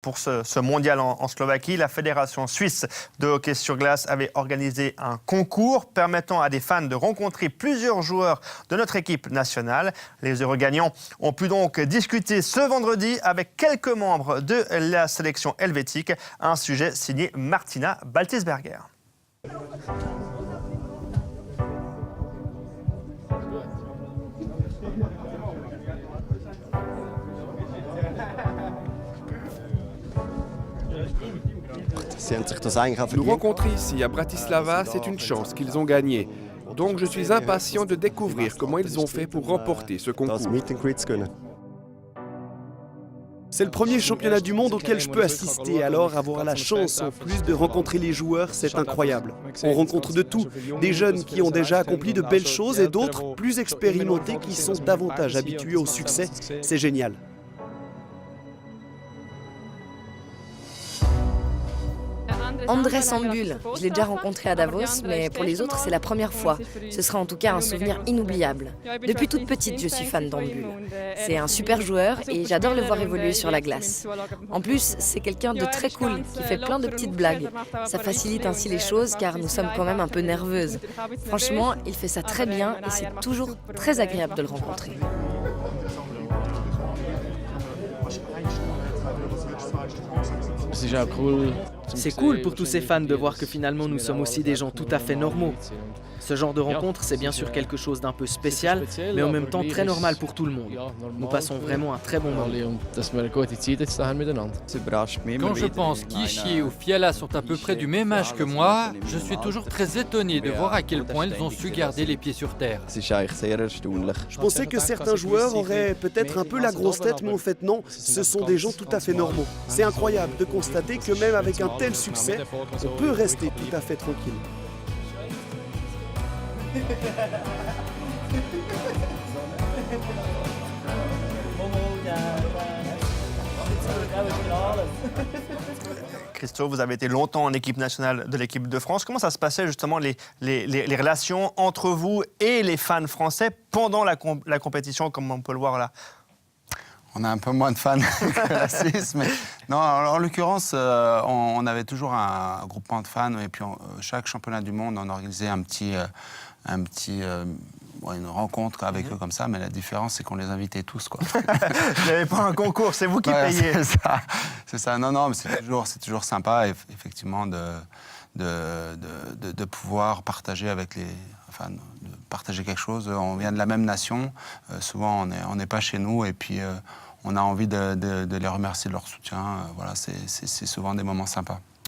Pour ce mondial en Slovaquie, la Fédération suisse de hockey sur glace avait organisé un concours permettant à des fans de rencontrer plusieurs joueurs de notre équipe nationale. Les heureux gagnants ont pu donc discuter ce vendredi avec quelques membres de la sélection helvétique. Un sujet signé Martina Baltisberger. Nous rencontrer ici à Bratislava, c'est une chance qu'ils ont gagnée. Donc je suis impatient de découvrir comment ils ont fait pour remporter ce concours. C'est le premier championnat du monde auquel je peux assister, alors avoir la chance en plus de rencontrer les joueurs, c'est incroyable. On rencontre de tout, des jeunes qui ont déjà accompli de belles choses et d'autres plus expérimentés qui sont davantage habitués au succès. C'est génial. André Sambul, je l'ai déjà rencontré à Davos, mais pour les autres, c'est la première fois. Ce sera en tout cas un souvenir inoubliable. Depuis toute petite, je suis fan d'Ambul. C'est un super joueur et j'adore le voir évoluer sur la glace. En plus, c'est quelqu'un de très cool, qui fait plein de petites blagues. Ça facilite ainsi les choses car nous sommes quand même un peu nerveuses. Franchement, il fait ça très bien et c'est toujours très agréable de le rencontrer. C'est cool pour tous ces fans de voir que finalement nous sommes aussi des gens tout à fait normaux. Ce genre de rencontre, c'est bien sûr quelque chose d'un peu spécial, mais en même temps très normal pour tout le monde. Nous passons vraiment un très bon moment. Quand je pense qu'Ishii ou Fiala sont à peu près du même âge que moi, je suis toujours très étonné de voir à quel point ils ont su garder les pieds sur terre. Je pensais que certains joueurs auraient peut-être un peu la grosse tête, mais en fait non, ce sont des gens tout à fait normaux. C'est incroyable de constater que même avec un tel succès, on peut rester tout à fait tranquille. Christo, vous avez été longtemps en équipe nationale de l'équipe de France. Comment ça se passait justement les relations entre vous et les fans français pendant la compétition, comme on peut le voir là? On a un peu moins de fans que la Suisse, mais non, en l'occurrence, on avait toujours un groupement de fans et puis chaque championnat du monde, on organisait une rencontre avec eux comme ça, mais la différence, c'est qu'on les invitait tous, quoi. Vous n'avez pas un concours, c'est vous qui payez. C'est ça. Non, mais c'est toujours sympa, effectivement, de pouvoir partager avec de partager quelque chose. On vient de la même nation, souvent on n'est pas chez nous, et puis on a envie de les remercier de leur soutien. Voilà, c'est souvent des moments sympas.